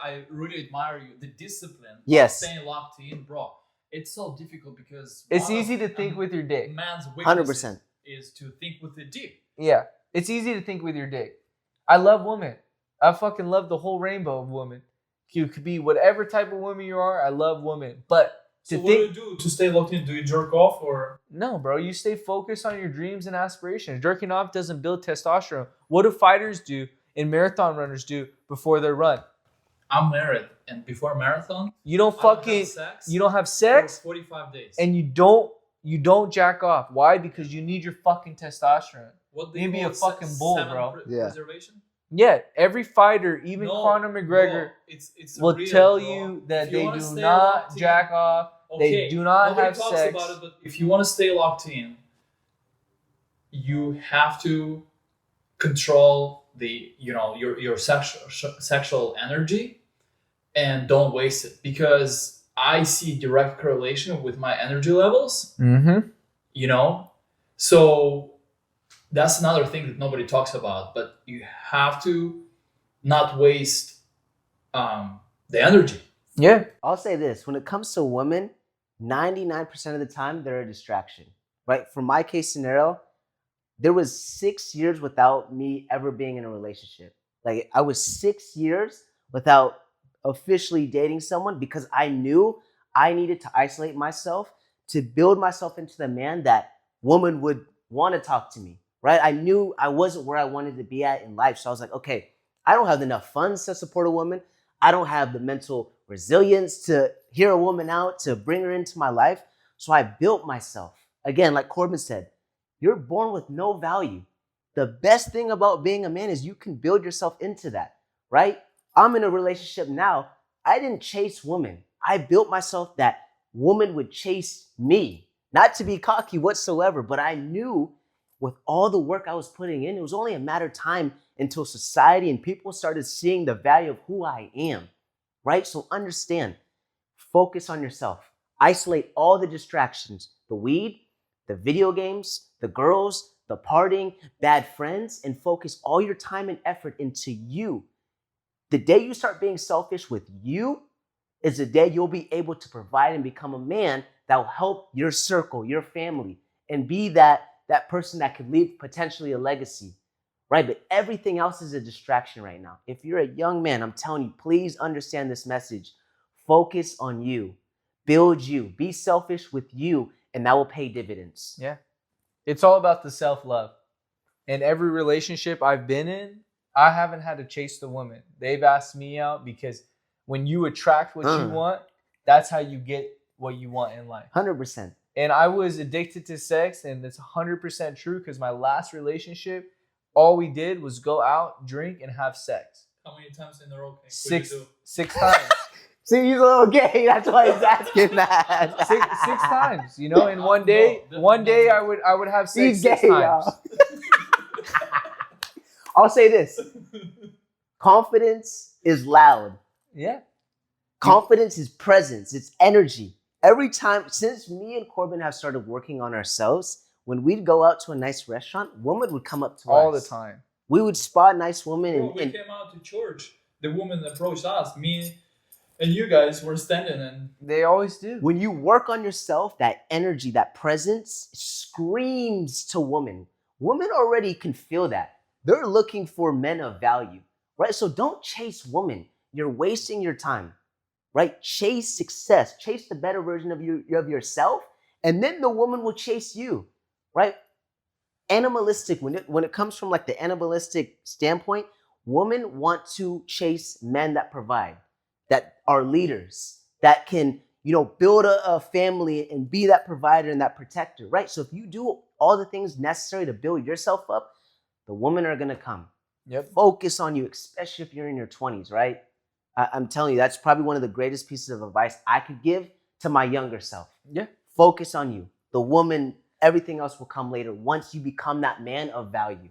I really admire you. The discipline. Yes. Of staying locked in, bro. It's so difficult because It's easy to think with your dick. Man's weakness 100%. is to think with the dick. Yeah. It's easy to think with your dick. I love women. I fucking love the whole rainbow of women. You could be whatever type of woman you are. I love women. But So to what think, do you do to stay locked in? Do you jerk off or? no, bro, you stay focused on your dreams and aspirations. Jerking off doesn't build testosterone. What do fighters do and marathon runners do before their run? I'm married, and before marathon, You don't I don't fucking, have sex you don't have sex, for 45 days. and you don't jack off. Why? Because you need your fucking testosterone. what do you you be call a it? fucking bull, Seven bro. Yeah. Preservation? Yeah, every fighter, even No, Conor McGregor, no, it's will real, tell bro. you that If you they wanna do stay not locked in- jack off. Okay, They do not nobody have talks sex. about it, but if you want to stay locked in, you have to control your sexual energy and don't waste it, because I see direct correlation with my energy levels. Mm-hmm. So that's another thing that nobody talks about, but you have to not waste the energy. Yeah. I'll say this: when it comes to women, 99% of the time they're a distraction. Right? For my case scenario, there was 6 years without me ever being in a relationship. Like I was 6 years without officially dating someone because I knew I needed to isolate myself to build myself into the man that woman would want to talk to me. Right? I knew I wasn't where I wanted to be at in life. So I was like, okay, I don't have enough funds to support a woman. I don't have the mental resilience to hear a woman out, to bring her into my life. So I built myself. Again, like Corbin said, you're born with no value. The best thing about being a man is you can build yourself into that, right? I'm in a relationship now. I didn't chase women. I built myself that woman would chase me. Not to be cocky whatsoever, but I knew with all the work I was putting in, it was only a matter of time until society and people started seeing the value of who I am, right? So understand, focus on yourself. Isolate all the distractions, the weed, the video games, the girls, the partying, bad friends, and focus all your time and effort into you. The day you start being selfish with you is the day you'll be able to provide and become a man that will help your circle, your family, and be that person that could leave potentially a legacy, right? But everything else is a distraction right now. If you're a young man, I'm telling you, please understand this message. Focus on you. Build you. Be selfish with you, and that will pay dividends. Yeah. It's all about the self-love. In every relationship I've been in, I haven't had to chase the woman. They've asked me out because when you attract what you want, that's how you get what you want in life. 100%. And I was addicted to sex, and it's 100% true because my last relationship, all we did was go out, drink, and have sex. How many times in a row? Six times. See, he's a little gay. That's why he's asking that. six times, you know. And one day I would have sex He's gay, 6 times. I'll say this: confidence is loud. Yeah. Confidence is presence. It's energy. Every time since me and Corbin have started working on ourselves, when we'd go out to a nice restaurant, women would come up to us all the time. We would spot nice women. Bro, we came out to church. The woman approached us. Me and you guys were standing, and they always do. When you work on yourself, that energy, that presence screams to women. Women already can feel that. They're looking for men of value, right? So don't chase women. You're wasting your time, right? Chase success. Chase the better version of yourself, and then the woman will chase you, right? Animalistic, when it comes from like the animalistic standpoint, women want to chase men that provide, that are leaders, that can, build a family and be that provider and that protector, right? So if you do all the things necessary to build yourself up, the women are gonna come. Yep. Focus on you, especially if you're in your 20s, right? I'm telling you, that's probably one of the greatest pieces of advice I could give to my younger self. Yeah. Focus on you. The woman, everything else will come later once you become that man of value.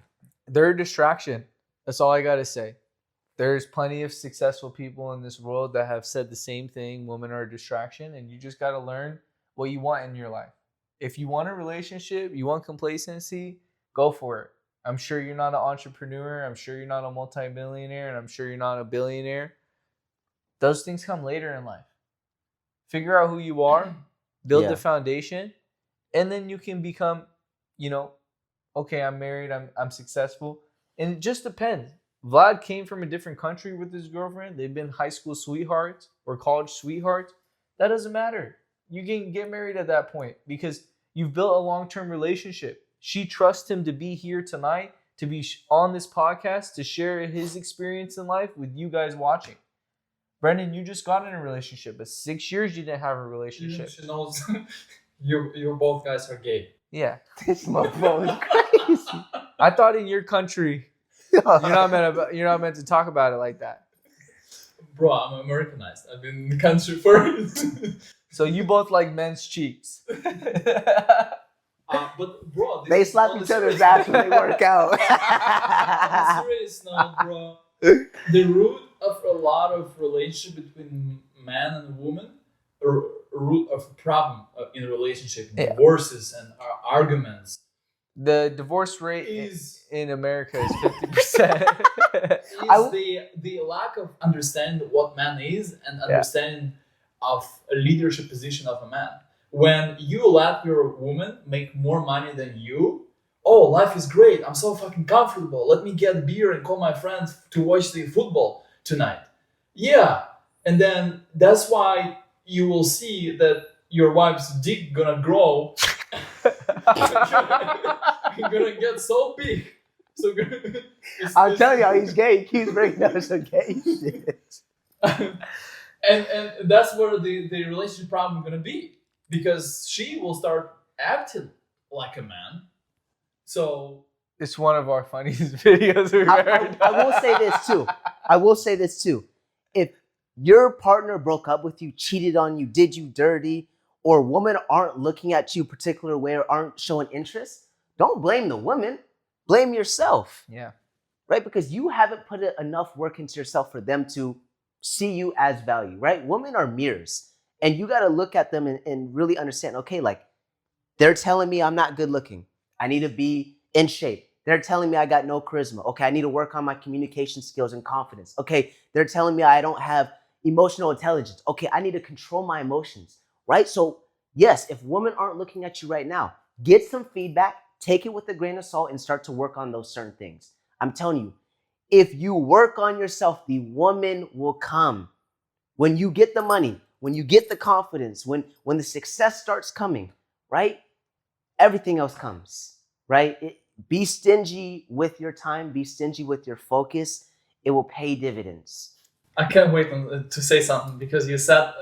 They're a distraction. That's all I gotta say. There's plenty of successful people in this world that have said the same thing. Women are a distraction, and you just got to learn what you want in your life. If you want a relationship, you want complacency, go for it. I'm sure you're not an entrepreneur. I'm sure you're not a multimillionaire, and I'm sure you're not a billionaire. Those things come later in life. Figure out who you are, build the foundation, and then you can become, okay, I'm married, I'm successful. And it just depends. Vlad came from a different country with his girlfriend. They've been high school sweethearts or college sweethearts. That doesn't matter. You can get married at that point because you've built a long-term relationship. She trusts him to be here tonight, to be on this podcast, to share his experience in life with you guys watching. Brendan, you just got in a relationship, but 6 years you didn't have a relationship. She knows you both guys are gay. Yeah. This motherfucker is crazy. I thought in your country, you're not meant to talk about it like that. Bro, I'm Americanized. I've been in the country first. So you both like men's cheeks. But bro, they slap each other's ass when they work out. On a serious note, bro, the root of a lot of relationship between man and woman, or root of a problem in a relationship, divorces and arguments. The divorce rate in America is 50%. Is the lack of understanding what man is and understanding of a leadership position of a man. When you let your woman make more money than you, oh, life is great. I'm so fucking comfortable. Let me get beer and call my friends to watch the football tonight. Yeah. And then that's why you will see that your wife's dick gonna grow. You're gonna get so big. So I'm telling you how he's gay. He keeps bringing up some gay shit. and that's where the relationship problem is gonna be. because she will start acting like a man. So It's one of our funniest videos we've ever I will say this too. I will say this too. If your partner broke up with you, cheated on you, did you dirty, or women aren't looking at you a particular way or aren't showing interest, don't blame the woman. Blame yourself, Yeah. right? Because you haven't put enough work into yourself for them to see you as value, right? Women are mirrors. And you got to look at them and really understand, okay, like they're telling me I'm not good looking. I need to be in shape. They're telling me I got no charisma. Okay, I need to work on my communication skills and confidence. Okay, they're telling me I don't have emotional intelligence. Okay, I need to control my emotions, right? So, yes, if women aren't looking at you right now, get some feedback, take it with a grain of salt, and start to work on those certain things. I'm telling you, if you work on yourself, the woman will come. When you get the money, when you get the confidence, when the success starts coming, right? Everything else comes, right? Be stingy with your time, be stingy with your focus. It will pay dividends. I can't wait to say something because you said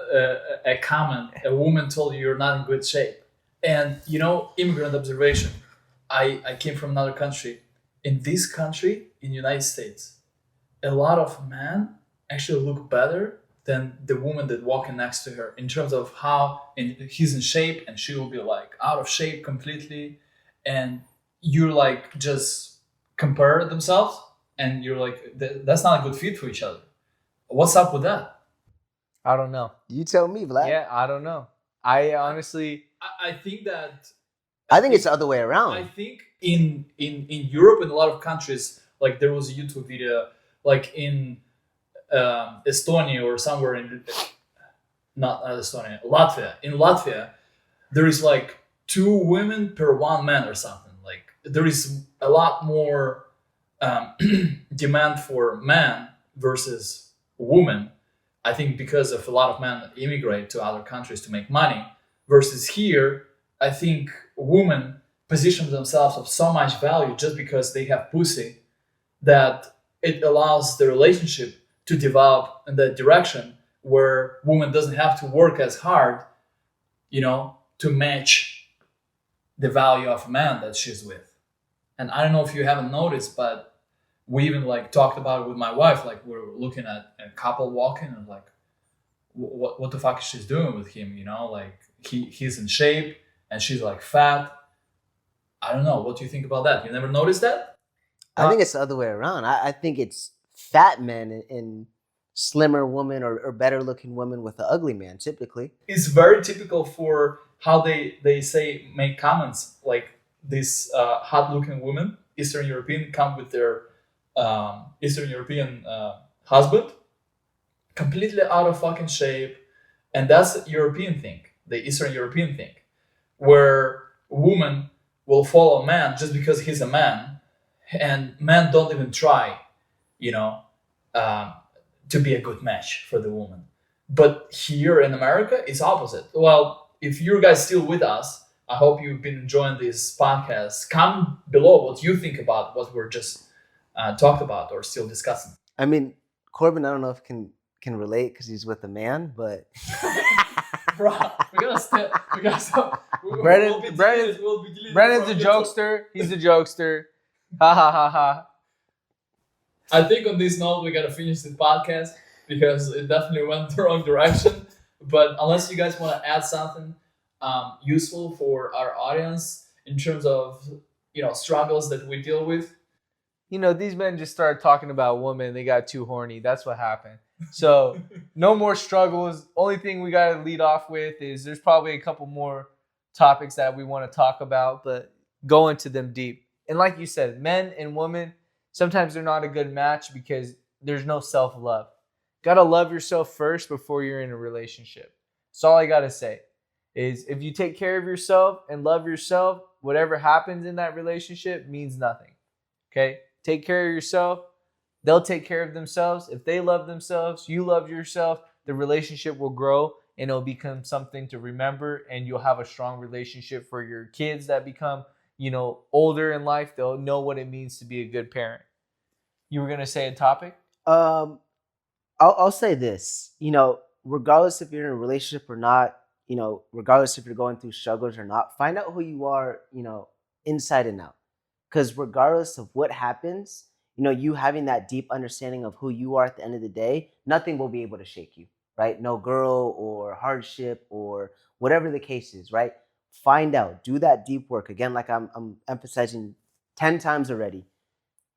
a comment. A woman told you you're not in good shape, and immigrant observation. I came from another country. In this country, in the United States, a lot of men actually look better than the woman that walking next to her in terms of how he's in shape and she will be like out of shape completely, and you're like just compare themselves and you're like that's not a good fit for each other. What's up with that? I don't know. You tell me, Vlad. Yeah, I don't know. I honestly, I think that I think it's the other way I around. think in Europe, in a lot of countries, like there was a YouTube video, like in Estonia or somewhere in not Estonia, Latvia. In Latvia, there is like 2 women per 1 man or something. Like there is a lot more demand for man versus woman. I think because of a lot of men immigrate to other countries to make money, versus here, I think women position themselves of so much value just because they have pussy that it allows the relationship to develop in that direction where woman doesn't have to work as hard, to match the value of a man that she's with. And I don't know if you haven't noticed, but we even like talked about it with my wife. Like we're looking at a couple walking and like, what the fuck is she doing with him? Like he's in shape and she's like fat. I don't know. What do you think about that? You never noticed that? I think it's the other way around. I think it's fat men and slimmer women or better looking women with an ugly man, typically. It's very typical for how they say make comments like these hot looking women, Eastern European, come with their Eastern European husband, completely out of fucking shape, and that's the European thing, the Eastern European thing, where a woman will follow a man just because he's a man, and men don't even try, to be a good match for the woman. But here in America, it's opposite. Well, if you guys still with us, I hope you've been enjoying this podcast. Comment below what you think about what we're just talked about or still discussing. I mean, Corbin, I don't know if can relate because he's with a man, but Bro, we gotta stop. Brennan's a jokester. He's a jokester. Ha ha ha ha. I think on this note, we gotta finish the podcast because it definitely went the wrong direction. But unless you guys want to add something useful for our audience in terms of struggles that we deal with. These men just started talking about women. They got too horny. That's what happened. So no more struggles. Only thing we got to lead off with is there's probably a couple more topics that we want to talk about, but go into them deep. And like you said, men and women, sometimes they're not a good match because there's no self-love. Got to love yourself first before you're in a relationship. That's all I got to say is if you take care of yourself and love yourself, whatever happens in that relationship means nothing. Okay? Take care of yourself. They'll take care of themselves. If they love themselves, you love yourself, the relationship will grow and it'll become something to remember, and you'll have a strong relationship for your kids that become, older in life. They'll know what it means to be a good parent. You were going to say a topic? I'll say this, regardless if you're in a relationship or not, regardless if you're going through struggles or not, find out who you are, inside and out. Because regardless of what happens, you having that deep understanding of who you are at the end of the day, nothing will be able to shake you, right? No girl or hardship or whatever the case is, right? Find out, do that deep work. Again, like I'm emphasizing 10 times already.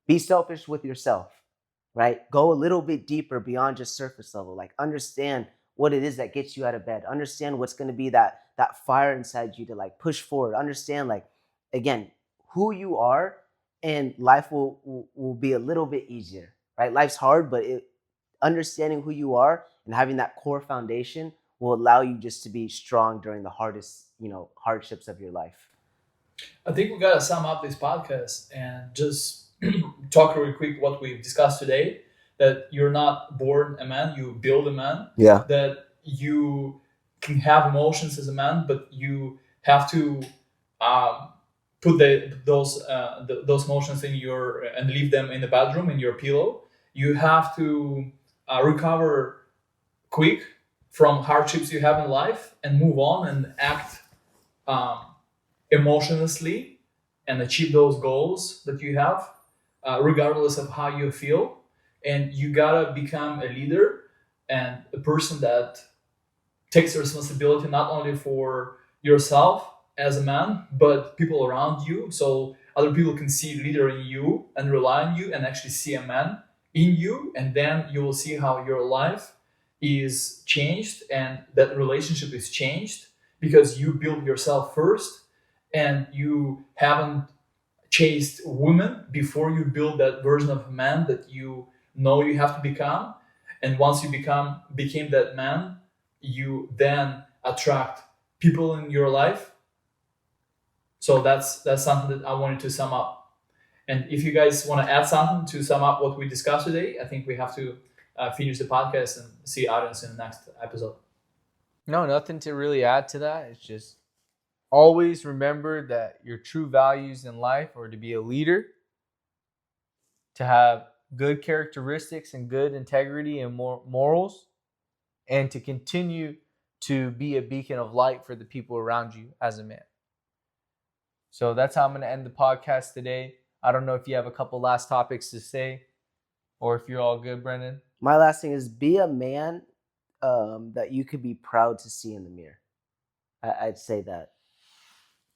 Be selfish with yourself, right? Go a little bit deeper beyond just surface level. Like understand what it is that gets you out of bed. Understand what's going to be that fire inside you to like push forward. Understand like again who you are, and life will be a little bit easier, right? Life's hard, but understanding who you are and having that core foundation will allow you just to be strong during the hardest, hardships of your life. I think we gotta sum up this podcast and just talk really quick what we've discussed today. That you're not born a man, you build a man. Yeah. That you can have emotions as a man, but you have to put those emotions in and leave them in the bedroom in your pillow. You have to recover quick from hardships you have in life and move on and act emotionlessly and achieve those goals that you have, regardless of how you feel. And you gotta become a leader and a person that takes responsibility not only for yourself as a man, but people around you. So other people can see a leader in you and rely on you and actually see a man in you. And then you will see how your life is changed and that relationship is changed because you build yourself first and you haven't chased women before you build that version of a man that you know you have to become. And once you became that man, you then attract people in your life. So that's something that I wanted to sum up. And if you guys want to add something to sum up what we discussed today, I think we have to finish the podcast and see audience in the next episode. No, nothing to really add to that. It's just always remember that your true values in life are to be a leader, to have good characteristics and good integrity and morals, and to continue to be a beacon of light for the people around you as a man. So that's how I'm going to end the podcast today. I don't know if you have a couple last topics to say or if you're all good, Brendan. My last thing is be a man that you could be proud to see in the mirror. I'd say that.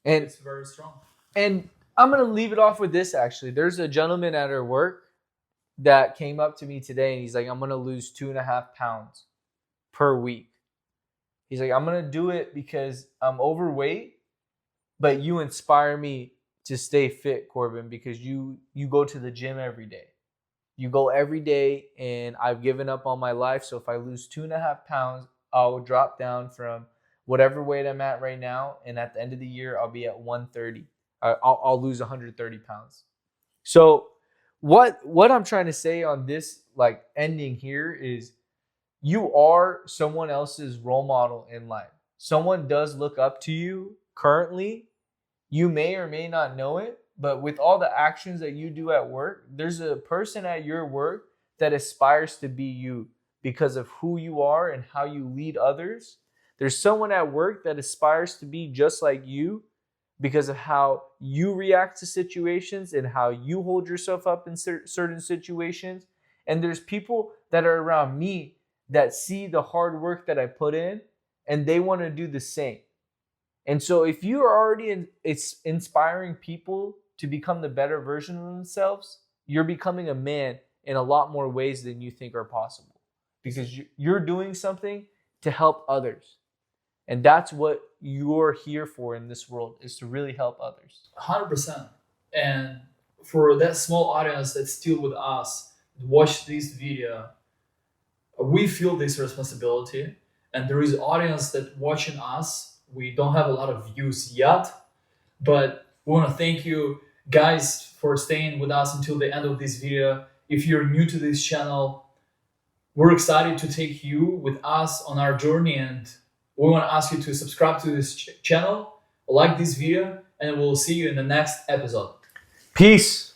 And it's very strong. And I'm going to leave it off with this, actually. There's a gentleman at our work that came up to me today, and he's like, I'm going to lose 2.5 pounds per week. He's like, I'm going to do it because I'm overweight, but you inspire me to stay fit, Corbin, because you go to the gym every day. You go every day, and I've given up on my life. So if I lose 2.5 pounds, I'll drop down from whatever weight I'm at right now, and at the end of the year, I'll be at 130. I'll lose 130 pounds. So what I'm trying to say on this, like ending here, is you are someone else's role model in life. Someone does look up to you currently. You may or may not know it, but with all the actions that you do at work, there's a person at your work that aspires to be you because of who you are and how you lead others. There's someone at work that aspires to be just like you because of how you react to situations and how you hold yourself up in certain situations. And there's people that are around me that see the hard work that I put in and they want to do the same. And so if you are already inspiring people to become the better version of themselves, you're becoming a man in a lot more ways than you think are possible because you're doing something to help others. And that's what you're here for in this world, is to really help others. 100%. And for that small audience that's still with us, watch this video, we feel this responsibility. And there is audience that watching us. We don't have a lot of views yet, but we want to thank you guys for staying with us until the end of this video. If you're new to this channel, we're excited to take you with us on our journey, and we want to ask you to subscribe to this channel, like this video, and we'll see you in the next episode. Peace.